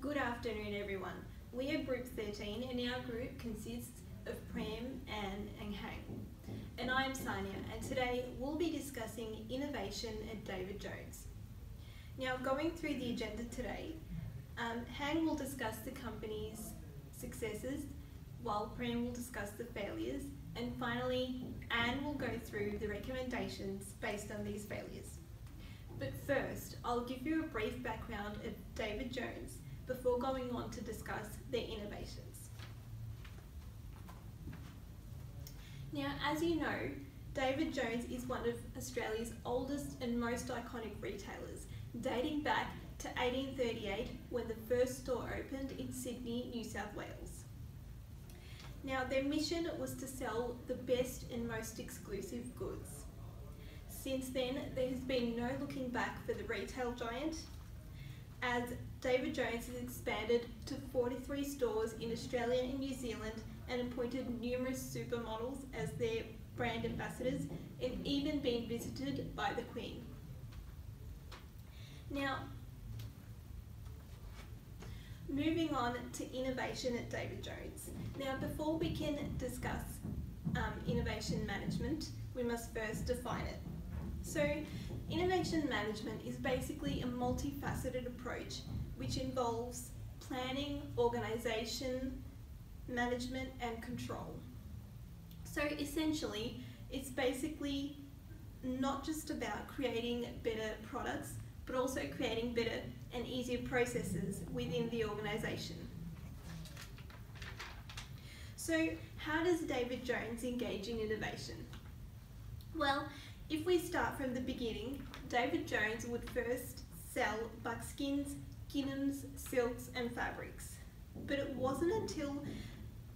Good afternoon, everyone. We are Group 13 and our group consists of Prem, Anne and Hang. And I am Sania, and today we'll be discussing innovation at David Jones. Now, going through the agenda today, Hang will discuss the company's successes, while Prem will discuss the failures, and finally Anne will go through the recommendations based on these failures. But first, I'll give you a brief background of David Jones before going on to discuss their innovations. Now, as you know, David Jones is one of Australia's oldest and most iconic retailers, dating back to 1838 when the first store opened in Sydney, New South Wales. Now, their mission was to sell the best and most exclusive goods. Since then, there has been no looking back for the retail giant, as David Jones has expanded to 43 stores in Australia and New Zealand and appointed numerous supermodels as their brand ambassadors and even been visited by the Queen. Now, moving on to innovation at David Jones. Now, before we can discuss innovation management, we must first define it. So, innovation management is basically a multifaceted approach which involves planning, organisation, management and control. So essentially, it's basically not just about creating better products, but also creating better and easier processes within the organisation. So how does David Jones engage in innovation? Well, if we start from the beginning, David Jones would first sell buckskins, ginghams, silks and fabrics. But it wasn't until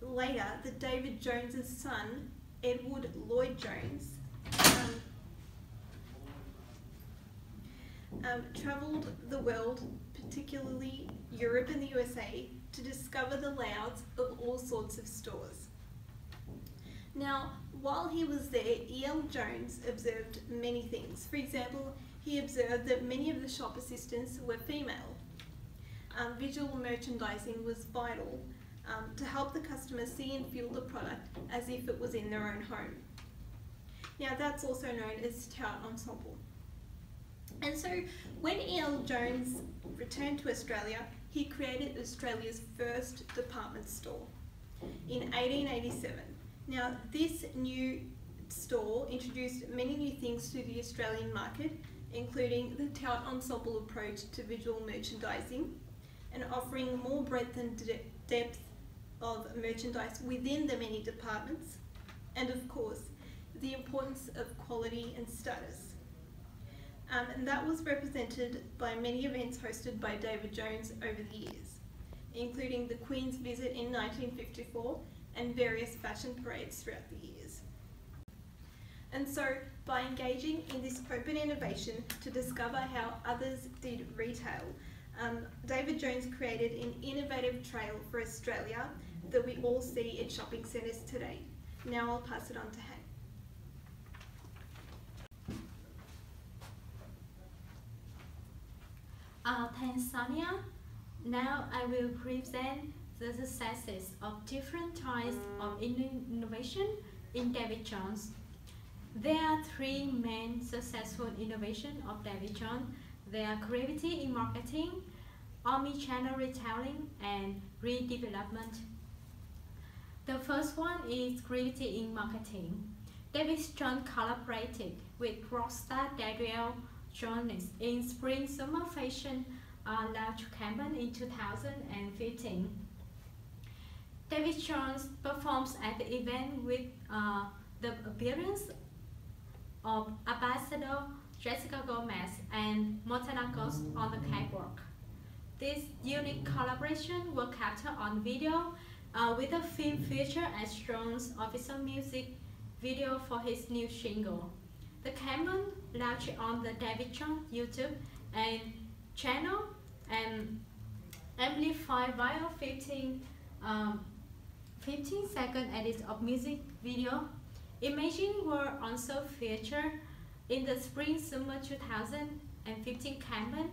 later that David Jones's son, Edward Lloyd Jones, travelled the world, particularly Europe and the USA, to discover the layouts of all sorts of stores. Now, while he was there, E.L. Jones observed many things. For example, he observed that many of the shop assistants were female. Visual merchandising was vital to help the customer see and feel the product as if it was in their own home. Now, that's also known as tout ensemble. And so, when E.L. Jones returned to Australia, he created Australia's first department store in 1887. Now, this new store introduced many new things to the Australian market, including the tout ensemble approach to visual merchandising and offering more breadth and depth of merchandise within the many departments, and of course, the importance of quality and status. And that was represented by many events hosted by David Jones over the years, including the Queen's visit in 1954 and various fashion parades throughout the years. And so, by engaging in this open innovation to discover how others did retail, David Jones created an innovative trail for Australia that we all see at shopping centres today. Now I'll pass it on to Hank. Thanks, Sonia. Now I will present the successes of different types of innovation in David Jones. There are three main successful innovations of David Jones. They are creativity in marketing, omnichannel retailing, and redevelopment. The first one is creativity in marketing. David Jones collaborated with rockstar Daniel Jones in Spring-Summer Fashion launch campaign in 2015. David Jones performs at the event with the appearance of Ambassador Jessica Gomez and Montana Ghost on the catwalk. This unique collaboration was captured on video with a film feature as Jones' official music video for his new single. The campaign launched on the David Jones YouTube and channel and amplified via 15-second edit of music video. Images were also featured in the Spring-Summer 2015 campaign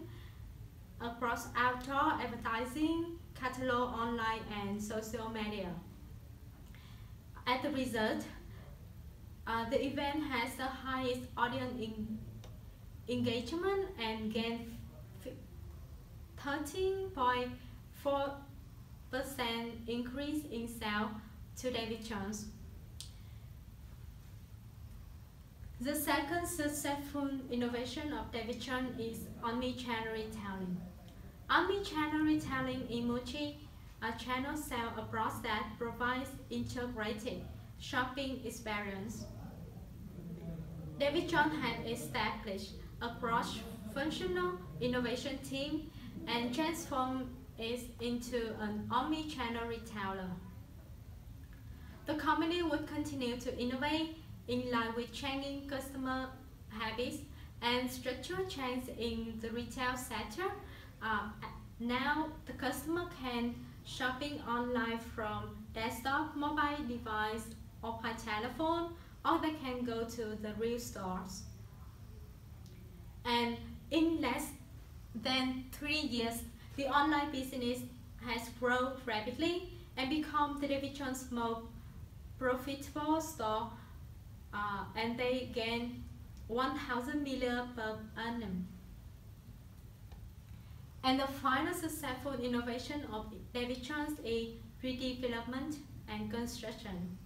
across outdoor advertising, catalog, online, and social media. As a result, the event has the highest audience engagement and gained 13.4% increase in sales to David Jones. The second successful innovation of David Jones is omnichannel retailing. Omnichannel retailing in multi-channel sales approach that provides integrated shopping experience. David Jones has established a cross-functional innovation team and transformed it into an omnichannel retailer. The company would continue to innovate in line with changing customer habits and structural change in the retail sector. Now the customer can shopping online from desktop, mobile device, or by telephone, or they can go to the real stores. And in less than 3 years, the online business has grown rapidly and become the David Jones' most profitable store, and they gain 1,000 million per annum. And the final successful innovation of David Jones is redevelopment and construction.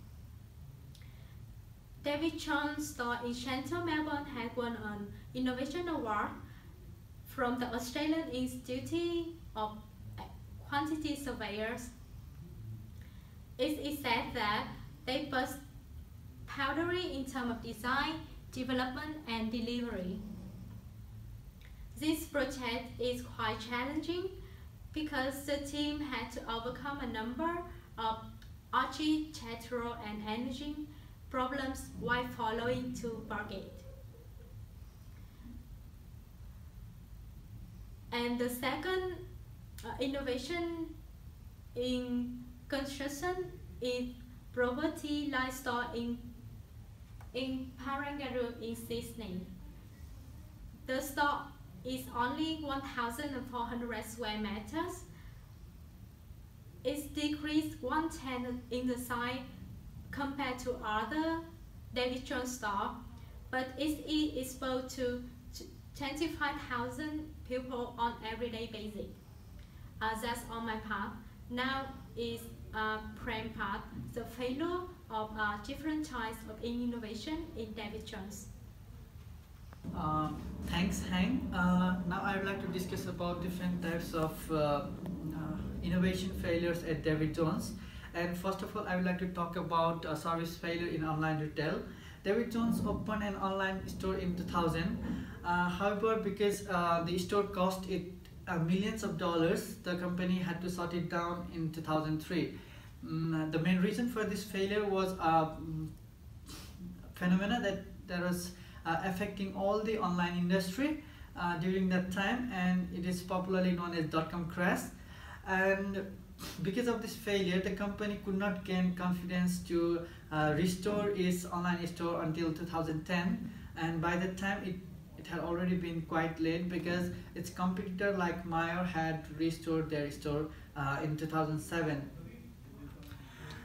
David Jones' store in Shenton, Melbourne has won an innovation award from the Australian Institute of Quantity Surveyors. It is said that they burst boundaries in terms of design, development, and delivery. This project is quite challenging because the team had to overcome a number of architectural and engineering problems while following two targets. And the second innovation in construction is property line store in Barangaroo in Sydney. The store is only 1,400 square meters. It's decreased 1/10 in the size compared to other David Jones store, but it is exposed to 25,000 people on everyday basis. That's on my part. Now is prime part, the failure of different types of innovation in David Jones. Thanks, Hang. Now I would like to discuss about different types of innovation failures at David Jones. And first of all, I would like to talk about service failure in online retail. David Jones opened an online store in 2000. However, because the store cost it millions of dollars, the company had to shut it down in 2003. The main reason for this failure was a phenomena that was affecting all the online industry during that time, and it is popularly known as dot-com crash. And because of this failure, the company could not gain confidence to restore its online store until 2010, and by that time it had already been quite late because its competitor like Myer had restored their store in 2007.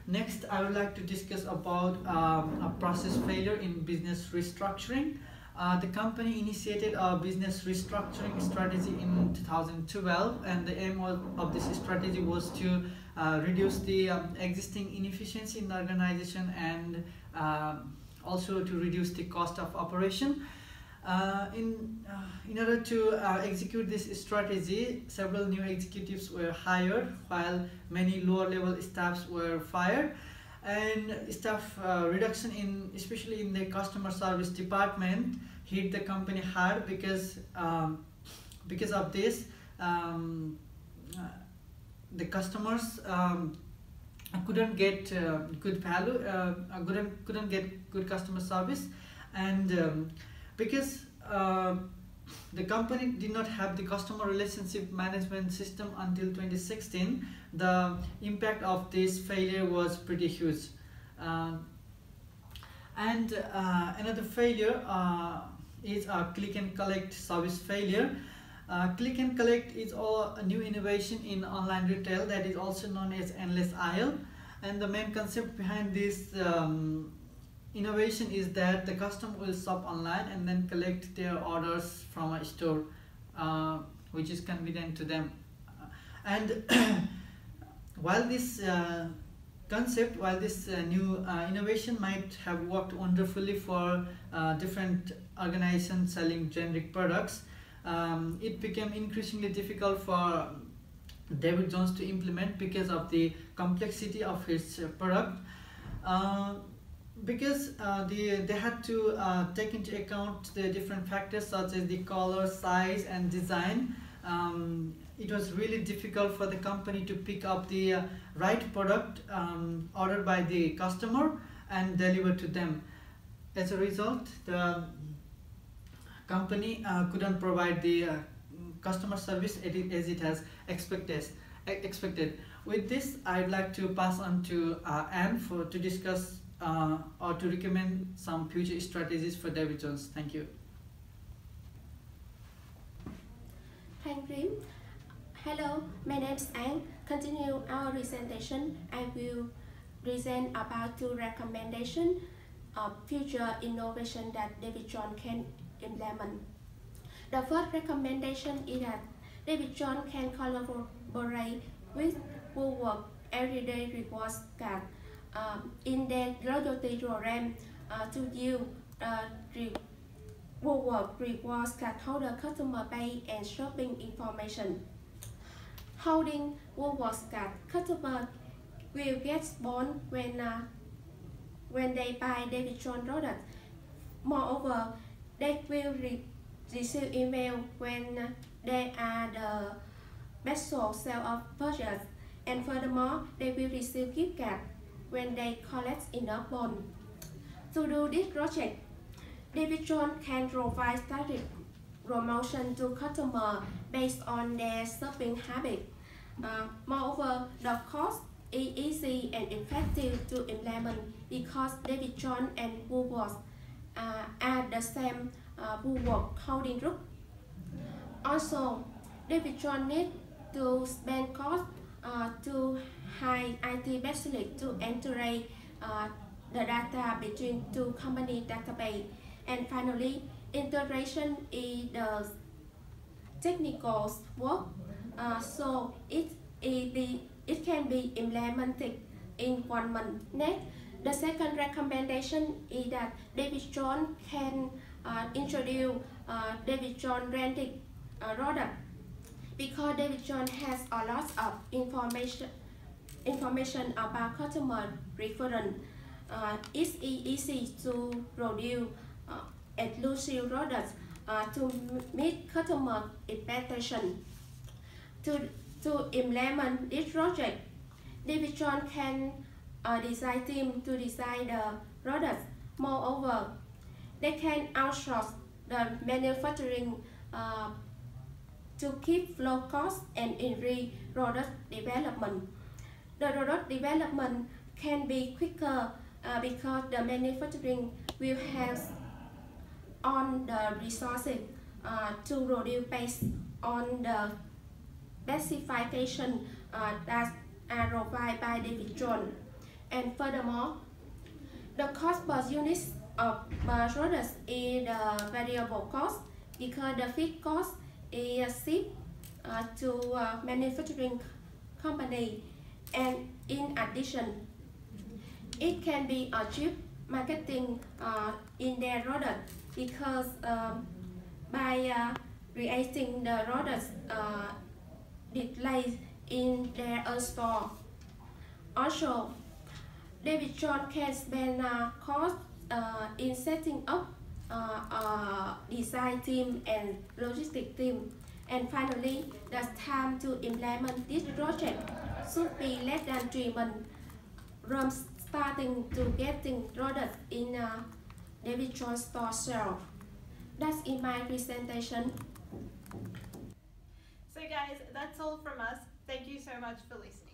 Next, I would like to discuss about a process failure in business restructuring. The company initiated a business restructuring strategy in 2012, and the aim of this strategy was to reduce the existing inefficiency in the organization and also to reduce the cost of operation. In order to execute this strategy, several new executives were hired while many lower level staffs were fired, and staff reduction especially in the customer service department hit the company hard because of this the customers couldn't get good value, couldn't get good customer service, and because the company did not have the customer relationship management system until 2016, the impact of this failure was pretty huge. And another failure is a click and collect service failure. Click and collect is a new innovation in online retail that is also known as endless aisle. And the main concept behind this innovation is that the customer will shop online and then collect their orders from a store, which is convenient to them. And while this new innovation might have worked wonderfully for different organizations selling generic products, it became increasingly difficult for David Jones to implement because of the complexity of his product. Because they had to take into account the different factors such as the color, size, and design. It was really difficult for the company to pick up the right product ordered by the customer and deliver to them. As a result, the company couldn't provide the customer service as it has expected. With this, I'd like to pass on to Anne to discuss or to recommend some future strategies for David Jones. Thank you. Thank you. Hello, my name is Anne. Continue our presentation. I will present about two recommendations of future innovation that David Jones can implement. The first recommendation is that David Jones can collaborate with Woolworth Everyday Rewards Card in their loyalty program to use Woolworth Rewards Card holder customer pay and shopping information. Holding Woolworth Card, customer will get bonds when they buy David Jones product. Moreover, they will receive email when they are the best sale of purchase, and furthermore, they will receive gift card when they collect enough bonds. To do this project, David Jones can provide targeted promotion to customers based on their shopping habit. Moreover, the cost is easy and effective to implement because David Jones and Woolworths are the same Woolworth holding group. Also, David Jones needs to spend cost to hire IT specialists to enter the data between two company database. And finally, integration is the technical work, so it can be implemented in 1 month. Next, the second recommendation is that David Jones can introduce David Jones branded product, because David Jones has a lot of information about customer preference. It's easy to produce exclusive products to meet customer expectation. To implement this project, David Jones can design team to design the products. Moreover, they can outsource the manufacturing to keep low cost and increase product development. The product development can be quicker because the manufacturing will have on the resources to produce based on the specification that are provided by David Jones. And furthermore, the cost per unit of products is the variable cost, because the fixed cost is shipped to manufacturing company. And in addition, it can be achieved marketing in their product, because by creating the products display in their store. Also, David Jones can spend cost in setting up a design team and logistic team. And finally, the time to implement this project should be less than 3 months from starting to getting products in David Jones store shelf. That's in my presentation. So guys, that's all from us. Thank you so much for listening.